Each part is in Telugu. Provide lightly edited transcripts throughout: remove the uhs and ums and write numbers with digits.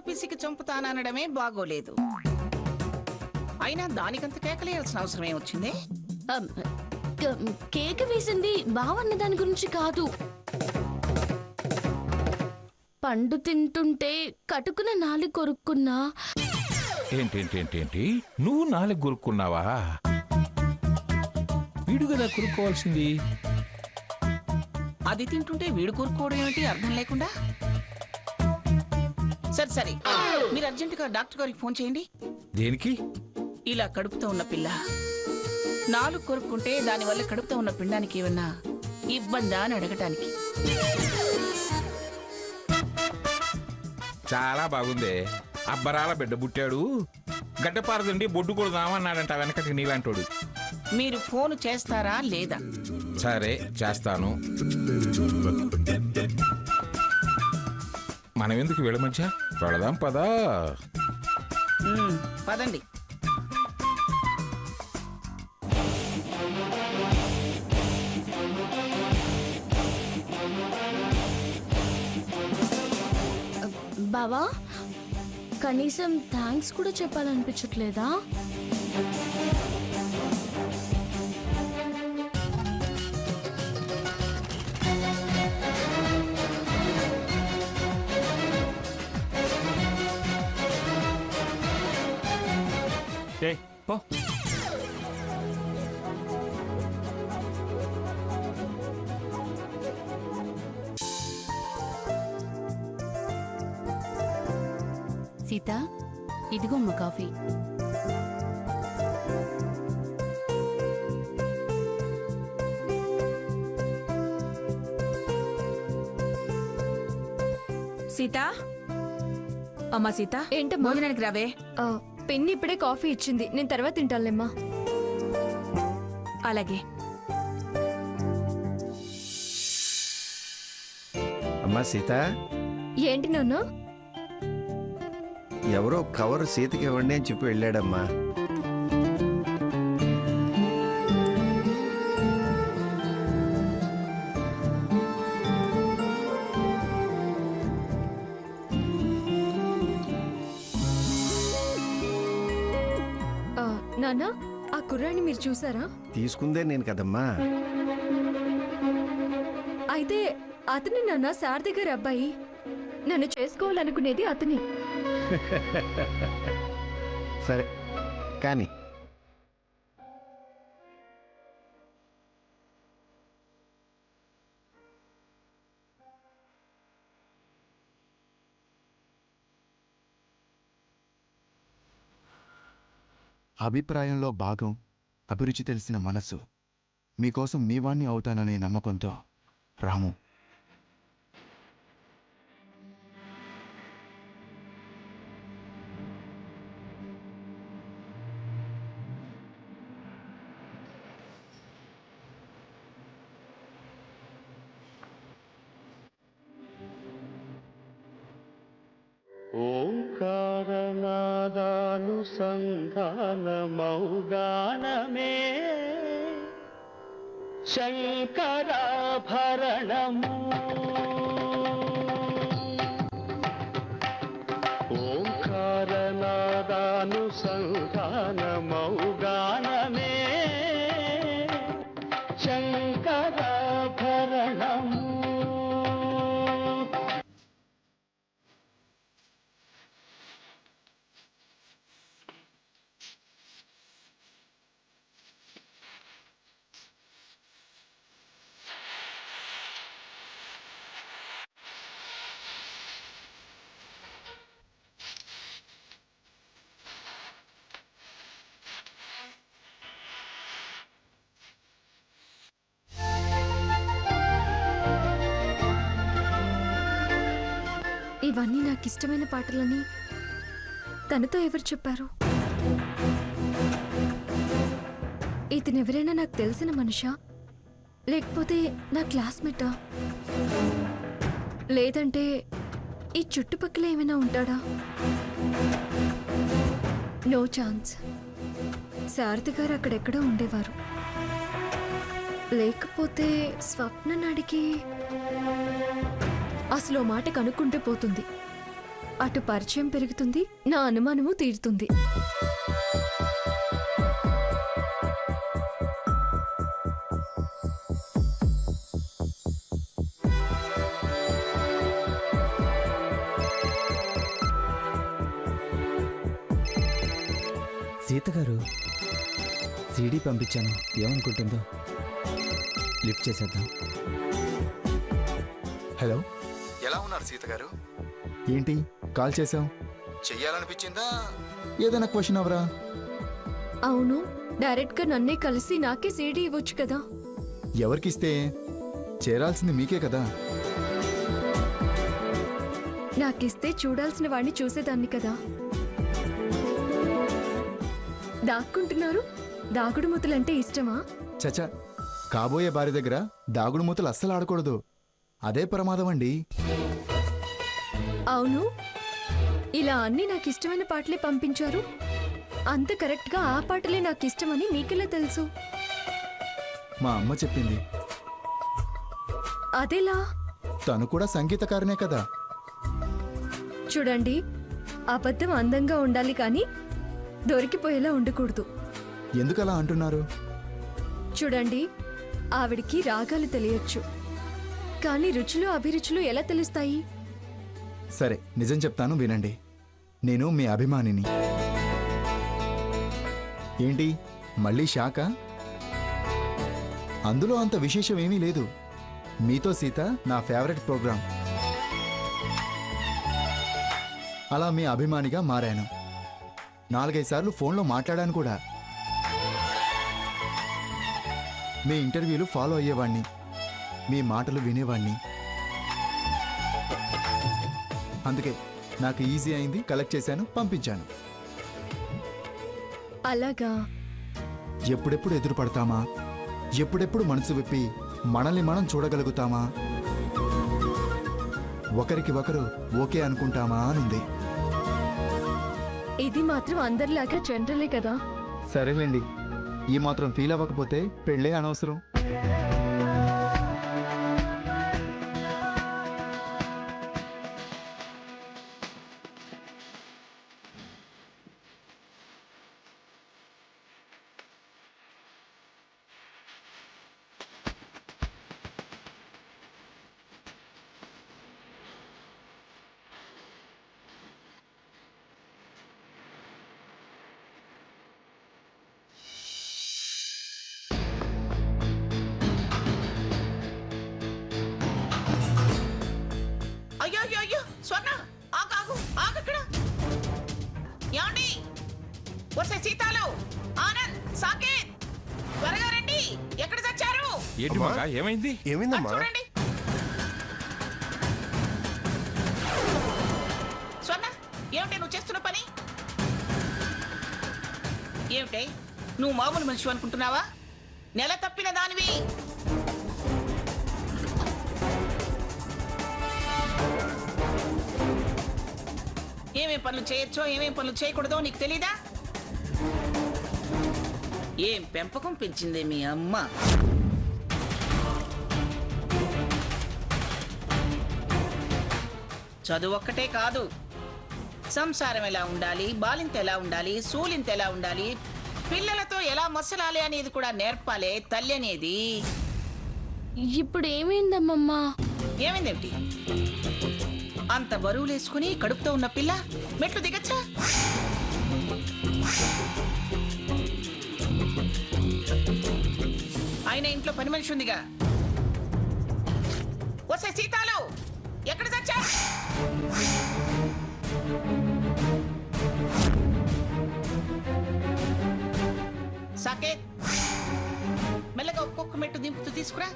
పిసికి చంపుతాననడమే బాగోలేదు. అయినా దానికంత కేకలేయాల్సిన అవసరం ఏమొచ్చింది? అమ్, కేక్ వేసింది బావన్న దాని గురించి కాదు. పండు తింటుంటే కటుకున నాలి కొరుక్కున్నా. ఏంటి నువ్వు నాలుగు కొరుక్కున్నావా? వీడు కదా కొరుక్కోవాల్సింది. అది తింటుంటే వీడు కూరుకోవడం ఏమిటి అర్థం లేకుండా? సరే మీరు అర్జెంటుగా డాక్టర్ గారికి ఫోన్ చేయండి. దేనికి? ఇలా కడుపుతో ఉన్న పిల్ల నాలుగు కొరుక్కుంటే దానివల్ల కడుపుతో ఉన్న పిండానికి ఏమన్నా ఇబ్బందా అని అడగటానికి. చాలా బాగుంది. అబ్బరాల బిడ్డ పుట్టాడు, గడ్డపారదండి బొడ్డు కొడుదామన్నాడంట వెనకటి నీలాంటోడు. మీరు ఫోన్ చేస్తారా లేదా? సరే చేస్తాను. మనం ఎందుకు వీళ్ళ మధ్య? వెళదాం పదా. పదండి. బావా, కనీసం థ్యాంక్స్ కూడా చెప్పాలనిపించట్లేదా? పో. సీత, ఇదిగోమ్మ కాఫీ. సీత, అమ్మా సీత, ఏంటమ్మా? భోజనానికి రావే. పెన్ని ఇప్పుడే కాఫీ ఇచ్చింది, నేను తర్వాత తింటానులేమ్మా. అలాగే. అమ్మా సీత, ఏంటి నాన్న? ఎవరో కవర్ సీతకి ఇవ్వండి అని చెప్పి వెళ్ళాడమ్మా. నాన్న, ఆ కుర్రాన్ని మీరు చూసారా? తీసుకుందే నేను కదమ్మా. అయితే అతని నాన్న శారద గారి అబ్బాయి. నన్ను చేసుకోవాలనుకునేది అతని. సరే కానీ అభిప్రాయంలో భాగం, అభిరుచి తెలిసిన మనసు. మీకోసం మీవాణ్ణి అవుతాననే నమ్మకంతో రాము. ఓంకారనాదానుసంధానమౌగానమే శంకరాభరణము. ఓంకారనాదానుసంధానమౌగానమే శంకరాభరణము. ఇవన్నీ నాకు ఇష్టమైన పాటలని తనతో ఎవరు చెప్పారు? ఇతను ఎవరైనా నాకు తెలిసిన మనిషా, లేకపోతే నా క్లాస్మేటా, లేదంటే ఈ చుట్టుపక్కల ఏమైనా ఉంటాడా? No chance. శారద గారు అక్కడెక్కడో ఉండేవారు. లేకపోతే స్వప్న అడిగి అసలు మాట కనుక్కుంటే పోతుంది. అటు పరిచయం పెరుగుతుంది, నా అనుమానము తీరుతుంది. సీత గారు సీడీ పంపించాను, ఏమనుకుంటుందో. లిఫ్ట్ చేసేద్దాం. హలో, ఎలా ఉన్నారు సీత గారు? ఏంటి కాల్ చేసావు? చెయ్యాలనిపించిందా? ఏదైనా క్వశ్చన్ అవరా? అవును, డైరెక్ట్ గా నన్నే కలిసి నాకే సీడీ ఇవ్వచ్చు కదా. ఎవరికిస్తే చేరాల్సింది మీకే కదా. నాకిస్తే చూడాల్సిన వాడిని చూసేదాన్ని కదా. దాక్కుంటున్నారు? దాగుడు మూతలంటే ఇష్టమా? చచా, కాబోయే భార్య దగ్గర దాగుడు మూతలు అస్సలు ఆడకూడదు. అదే ప్రమాదం అండి. అవును, ఇలా అన్ని నాకు ఇష్టమైన పాటలే పంపించారు. అంత కరెక్ట్గా ఆ పాటలే నాకు ఇష్టమని మీకెలా తెలుసు? మా అమ్మ చెప్పింది. అదెలా? తను కూడా సంగీతకారనే కదా. చూడండి, అబద్ధం అందంగా ఉండాలి కానీ దొరికిపోయేలా ఉండకూడదు. ఎందుకలా అంటున్నారు? చూడండి, ఆవిడికి రాగాలు తెలియచ్చు, కానీ రుచులు అభిరుచులు ఎలా తెలుస్తాయి? సరే, నిజం చెప్తాను వినండి. నేను మీ అభిమానిని. ఏంటి మళ్ళీ షాకా? అందులో అంత విశేషం ఏమీ లేదు. మీతో సీత నా ఫేవరెట్ ప్రోగ్రాం. అలా మీ అభిమానిగా మారాను. 4-5 సార్లు ఫోన్లో మాట్లాడాను కూడా. మీ ఇంటర్వ్యూలు ఫాలో అయ్యేవాణ్ణి, మీ మాటలు వినేవాణ్ణి. అందుకే నాకు ఈజీ అయింది, కలెక్ట్ చేశాను, పంపించాను. అలాగా? ఎప్పుడెప్పుడు ఎదురు పడతామా, ఎప్పుడెప్పుడు మనసు విప్పి మనల్ని మనం చూడగలుగుతామా, ఒకరికి ఒకరు ఓకే అనుకుంటామా అనుంది. ఇది మాత్రం అందరిలాగా జనరలే కదా. సరేలేండి, ఈ మాత్రం ఫీల్ అవ్వకపోతే పెళ్ళే అనవసరం. అయ్యో అయ్యో అయ్యో, స్వర్ణ ఆగు ఆగు ఆగు. ఇక్కడ ఏమండి? వస్తే సీతాలు, ఆనంద్, సాకేత్, త్వరగా రండి. ఎక్కడ చచ్చారు? ఏంటి మగా, ఏమైంది? ఏమైందమ్మా? చూడండి. స్వర్ణ, ఏమిటి నువ్వు చేస్తున్న పని? ఏమిటే, నువ్వు మామూలు మనిషి అనుకుంటున్నావా? నెల తప్పిన దానివి. ఏమేం పనులు చేయొచ్చో ఏమేం పనులు చేయకూడదో నీకు తెలీదా? ఏం పెంపకం పెంచిందే మీ అమ్మ. చదువు ఒక్కటే కాదు, సంసారం ఎలా ఉండాలి, బాలింత ఎలా ఉండాలి, సూలింత ఎలా ఉండాలి, పిల్లలతో ఎలా మసలాలి అనేది కూడా నేర్పాలే తల్లి అనేది. ఇప్పుడు ఏమైందమ్మమ్మా? ఏమైందేమిటి? అంత బరువులేసుకుని కడుపుతో ఉన్న పిల్ల మెట్లు దిగచ్చా? ఆయన ఇంట్లో పని మనిషి ఉందిగా. వస్తే సీతాలు, ఎక్కడ చచ్చా? సాకేత్, మెల్లగా ఒక్కొక్క మెట్టు దింపుతూ తీసుకురా.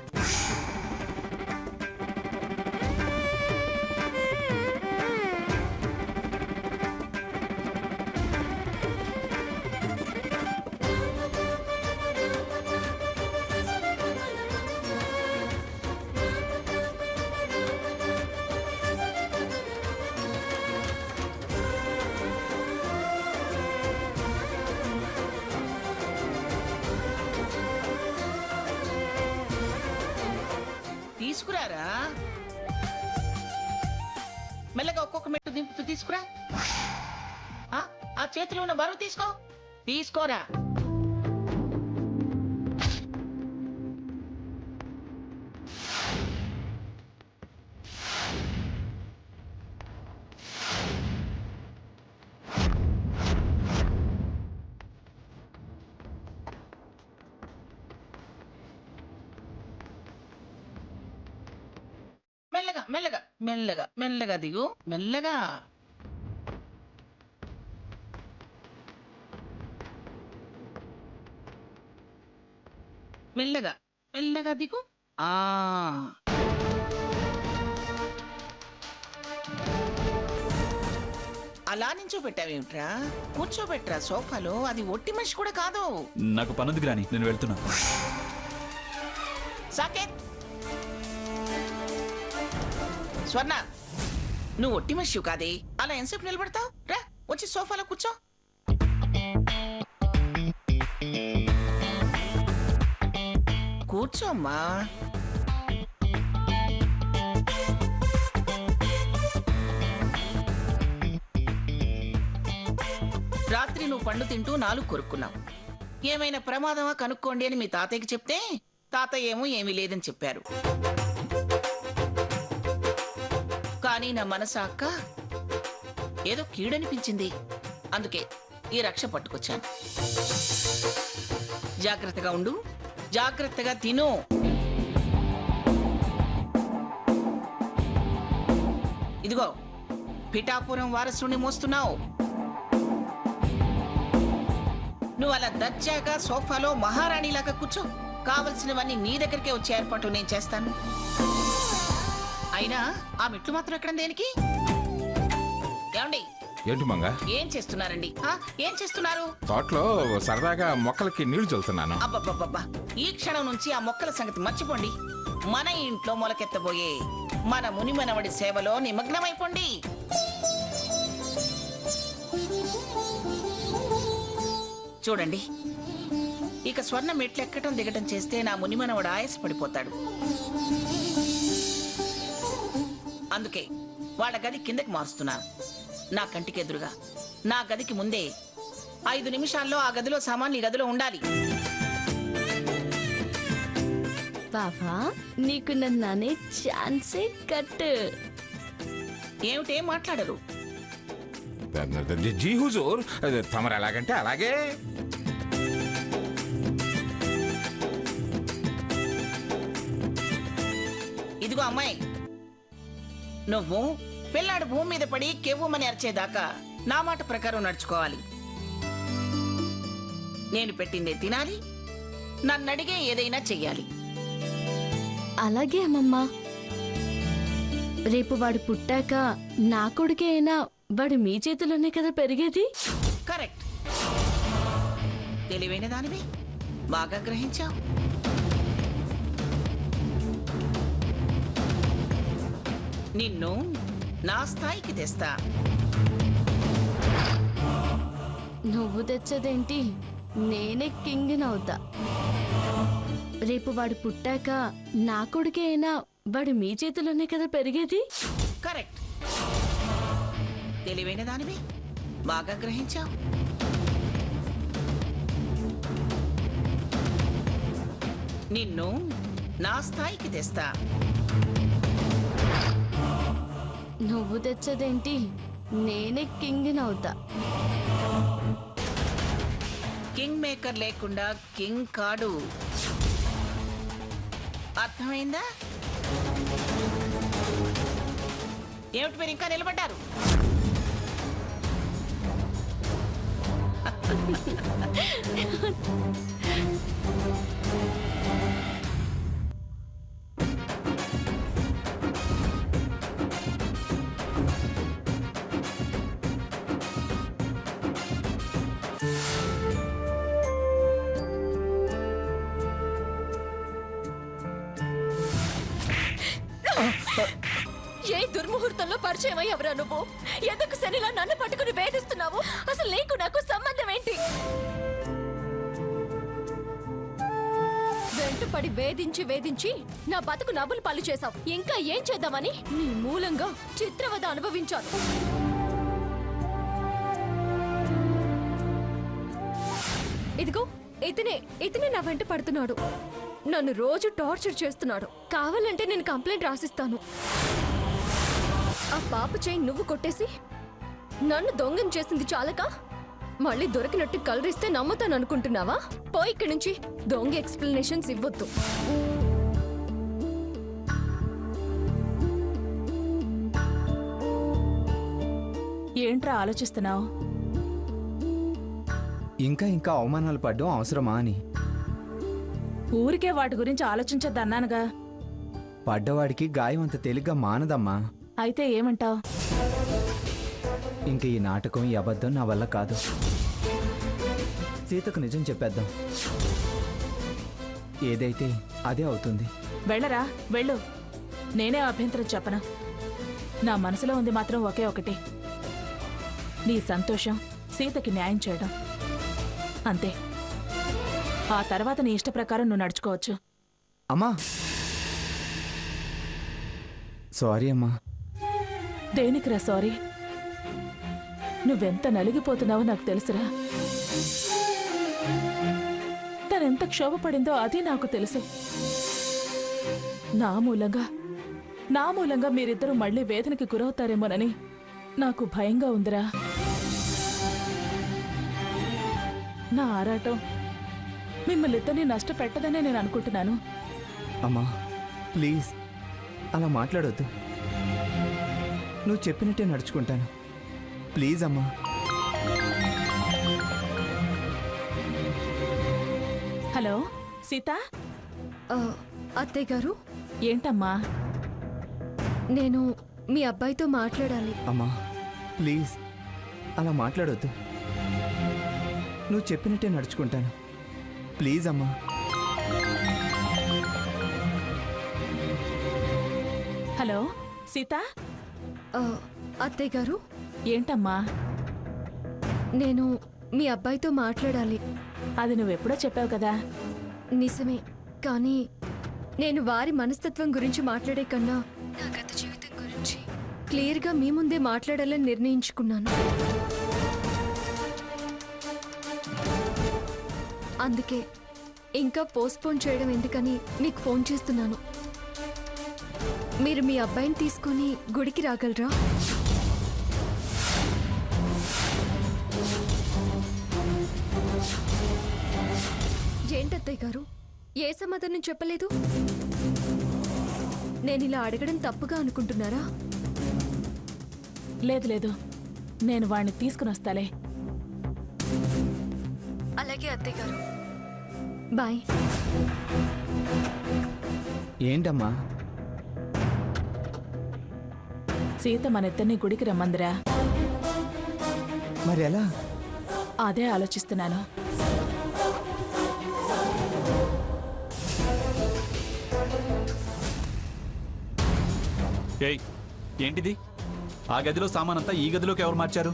తీసుకురా. ఆ చేతిలో ఉన్న బరువు తీసుకోరా. మెల్లగా దిగు. మెల్లగా. మెల్లగా దిగు. అలా నించోబెట్టావేమిట్రా? కూర్చోబెట్రా సోఫాలో. అది ఒట్టి మనిషి కూడా కాదు. నాకు పనుంది గ్రాని, నేను వెళ్తున్నా. సాకేత్, స్వర్ణ, నువ్వు ఒట్టి మనిషి కాదే. అలా ఎంతసేపు నిలబడతావు? రా, వచ్చి సోఫాలో కూర్చో. కూర్చోమ్మా. రాత్రి నువ్వు పండు తింటూ నాలుగు కొరుక్కున్నావు. ఏమైనా ప్రమాదమా కనుక్కోండి అని మీ తాతయ్యకి చెప్తే తాతయ్య ఏమో ఏమీ లేదని చెప్పారు. కానీ నా మనసు అక్క ఏదో కీడనిపించింది. అందుకే ఈ రక్ష పట్టుకొచ్చాను. జాగ్రత్తగా ఉండు, జాగ్రత్తగా తిను. ఇదిగో పిఠాపురం వారసుని మోస్తున్నావు. నువ్వు అలా దర్జాగా సోఫాలో మహారాణిలాగా కూర్చో. కావలసినవన్నీ నీ దగ్గరికే వచ్చే ఏర్పాటు నేను చేస్తాను. అయినా ఆ మెట్లు మాత్రం ఎక్కడ దేనికి? ఏమండి, ఏంటి మంగ? ఏం చేస్తున్నారండి? ఏం చేస్తున్నారు? తోటలో సరదాగా మొక్కలకి నీళ్లు చల్లుతున్నాను. అబ్బబ్బబ్బబ్బా, ఈ క్షణం నుంచి ఆ మొక్కల సంగతి మర్చిపోండి. మన ఇంట్లో మొలకెత్తబోయే మన మునిమనవడి సేవలో నిమగ్నమైపోండి. చూడండి, ఇక స్వర్ణ మెట్లు ఎక్కటం దిగటం చేస్తే నా మునిమనవడు ఆయాసపడిపోతాడు. అందుకే వాళ్ళ గది కిందకి మారుస్తున్నాను. నా కంటికి ఎదురుగా, నా గదికి ముందే 5 నిమిషాల్లో ఆ గదిలో సామాన్లు ఈ గదిలో ఉండాలి. బాబా, నీకు నన్ను అనే ఛాన్సే కట్. ఏమిటేం మాట్లాడరు? జీ హుజూర్, తమరు ఎలాగంటే అలాగే. ఇదిగో అమ్మాయి, నువ్వు పిల్లాడు భూమి మీద పడి కెవ్వుమని అరిచేదాకా నా మాట ప్రకారం నడుచుకోవాలి. నేను పెట్టిందే తినాలి, నన్ను అడిగే ఏదైనా చెయ్యాలి. అలాగే అమ్మమ్మా. రేపు వాడు పుట్టాక నా కొడుకే అయినా వాడు మీ చేతిలోనే కదా పెరిగేది. కరెక్ట్. తెలివైన దానివి, బాగా గ్రహించావు. నిన్ను నా స్థాయికి తెస్తా. నువ్వు తెచ్చదేంటి? నేనే కింగ్నవుతా. రేపు వాడు పుట్టాక నా కొడుకే అయినా వాడు మీ చేతిలోనే కదా పెరిగేది. కరెక్ట్. తెలివైన దానివి, బాగా గ్రహించావు. నిన్ను నా స్థాయికి తెస్తా. నువ్వు తెచ్చదేంటి? నేనే కింగ్నవుతా. కింగ్ మేకర్ లేకుండా కింగ్ కాడు. అర్థమైందా? ఏమిటి మీరు ఇంకా నిలబడ్డారు? ఏ దుర్ముహూర్తంలో పరిచయం అయ్యవరా నువ్వు? ఎందుకు శనిలా నన్ను పట్టుకుని వేధిస్తున్నావు? అసలు నీకు నాకు సంబంధం ఏంటి? వెంటపడి వేధించి నా బతుకు నవ్వులు పాలు చేశావు. ఇంకా ఏం చేద్దామని నీ మూలంగా చిత్రవద అనుభవించాను. ఇదిగో ఇతనే నా వెంట పడుతున్నాడు. నన్ను రోజు టార్చర్ చేస్తున్నాడు. కావాలంటే నేను కంప్లైంట్ రాసిస్తాను. ఆ పాప చేయి నువ్వు కొట్టేసి నన్ను దొంగం చేసింది చాలక మళ్ళీ దొరికినట్టు కలరిస్తే నమ్ముతాను అనుకుంటున్నావా? పో ఇక్కడి నుంచి. దొంగ ఎక్స్ప్లెనేషన్స్ ఇవ్వద్దు. ఏంట్రా ఆలోచిస్తున్నావు? ఇంకా అవమానాలు పడ్డం అవసరమా అని. ఊరికే వాటి గురించి ఆలోచించద్దన్నానుగా. పడ్డవాడికి గాయం అంత తేలిగ్గా మానదమ్మా. అయితే ఏమంటావ్? ఇంక ఈ నాటకం, ఈ అబద్ధం నా వల్ల కాదు. సీతకు నిజం చెప్పేద్దాం. ఏదైతే అదే అవుతుంది. వెళ్ళరా, వెళ్ళు. నేనే అభ్యంతరం చెప్పను. నా మనసులో ఉంది మాత్రం ఒకే ఒకటి, నీ సంతోషం, సీతకి న్యాయం చేయడం. అంతే. ఆ తర్వాత నీ ఇష్ట ప్రకారం నువ్వు నడుచుకోవచ్చు. అమ్మా, సారీ అమ్మా. దేనికిరా సారీ? నువ్వెంత నలిగిపోతున్నావో నాకు తెలుసురా. తనెంత క్షోభపడిందో అది నాకు తెలుసు. నా మూలంగా మీరిద్దరూ మళ్ళీ వేదనకి గురవుతారేమోనని నాకు భయంగా ఉందిరా. నా ఆరాటం మిమ్మల్ని ఇద్దరిని నష్టపెట్టదనే నేను అనుకుంటున్నాను. అమ్మా ప్లీజ్ అలా మాట్లాడొద్దు. నువ్వు చెప్పినట్టే నడుచుకుంటాను. ప్లీజ్ అమ్మా. హలో సీత. అత్తయ్య గారు, ఏంటమ్మా? నేను మీ అబ్బాయితో మాట్లాడాలి. అమ్మా ప్లీజ్ అలా మాట్లాడొద్దు. నువ్వు చెప్పినట్టే నడుచుకుంటాను. ప్లీజ్ అమ్మా. హలో సీత. అత్తయ్య గారు, ఏంటమ్మా? నేను మీ అబ్బాయితో మాట్లాడాలి. అది నువ్వెప్పుడో చెప్పావు కదా. నిజమే, కానీ నేను వారి మనస్తత్వం గురించి మాట్లాడే కన్నా నా గత జీవితం గురించి క్లియర్గా మీ ముందే మాట్లాడాలని నిర్ణయించుకున్నాను. అందుకే ఇంకా పోస్ట్పోన్ చేయడం ఎందుకని మీకు ఫోన్ చేస్తున్నాను. మీరు మీ అబ్బాయిని తీసుకొని గుడికి రాగలరా? ఏంటత్తయ్య గారు, ఏ సమాధానం చెప్పలేదు? నేను ఇలా అడగడం తప్పుగా అనుకుంటున్నారా? లేదు, నేను వాణ్ణి తీసుకుని వస్తాలే. అలాగే అత్తయ్య గారు, బాయ్. ఏంటమ్మా? సీత మన ఇద్దరిని గుడికి రమ్మందిరా. మరి ఎలా? అదే ఆలోచిస్తున్నాను. ఏయ్ ఏంటిది? ఆ గదిలో సామానంతా ఈ గదిలోకి ఎవరు మార్చారు?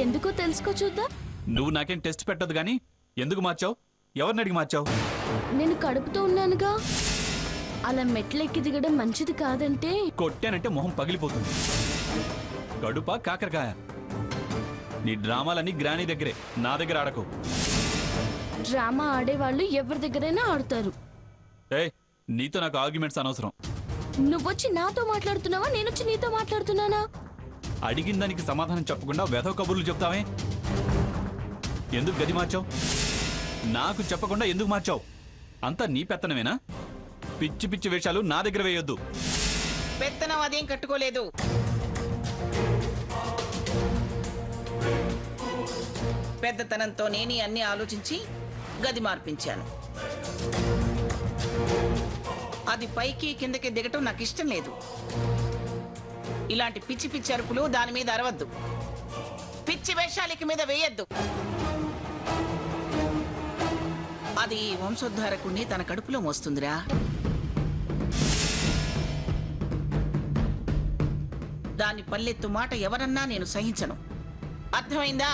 ఎందుకో తెలుసుకో చూద్దాం. నువ్వు నాకేం టెస్ట్ పెట్టదు గానీ ఎందుకు మార్చావు? ఎవరిని అడిగి మార్చావు? నేను కడుపుతో ఉన్నానుగా. అలా మెట్లెక్కి దిగడం మంచిది కాదంటే. కొట్టానంటే మొహం పగిలిపోతుంది. గడుపా కాకరకాయ? నీ డ్రామాలన్నీ గ్రానీ దగ్గరే, నా దగ్గర ఆడకు. డ్రామా ఆడేవాళ్ళు ఎవరి దగ్గరైనా ఆడతారు. ఏయ్ నీతో నాకు ఆర్గ్యుమెంట్స్ అనవసరం. నువ్వొచ్చి నాతో మాట్లాడుతున్నావా, నేనొచ్చి నీతో మాట్లాడుతున్నానా? అడిగిన దానికి సమాధానం చెప్పకుండా వెధవ కబుర్లు చెప్తావే. ఎందుకు గది మార్చావు? నాకు చెప్పకుండా ఎందుకు మార్చావు? అంతా నీ పెత్తనమేనా? పిచ్చి పిచ్చి వేషాలు నా దగ్గర వేయొద్దు. పెత్తనం అదేం కట్టుకోలేదు. పెద్దతనంతో నేనే అన్ని ఆలోచించి గది మార్పించాను. అది పైకి కిందకి దిగటం నాకు ఇష్టం లేదు. ఇలాంటి పిచ్చి పిచ్చి అరుపులు దాని మీద అరవద్దు. పిచ్చి వేషాలకి మీద వేయద్దు. అది వంశోద్ధారకుణ్ణి తన కడుపులో మోస్తుందిరా. దాని పల్లెత్తు మాట ఎవరన్నా నేను సహించను. అర్థమైందా?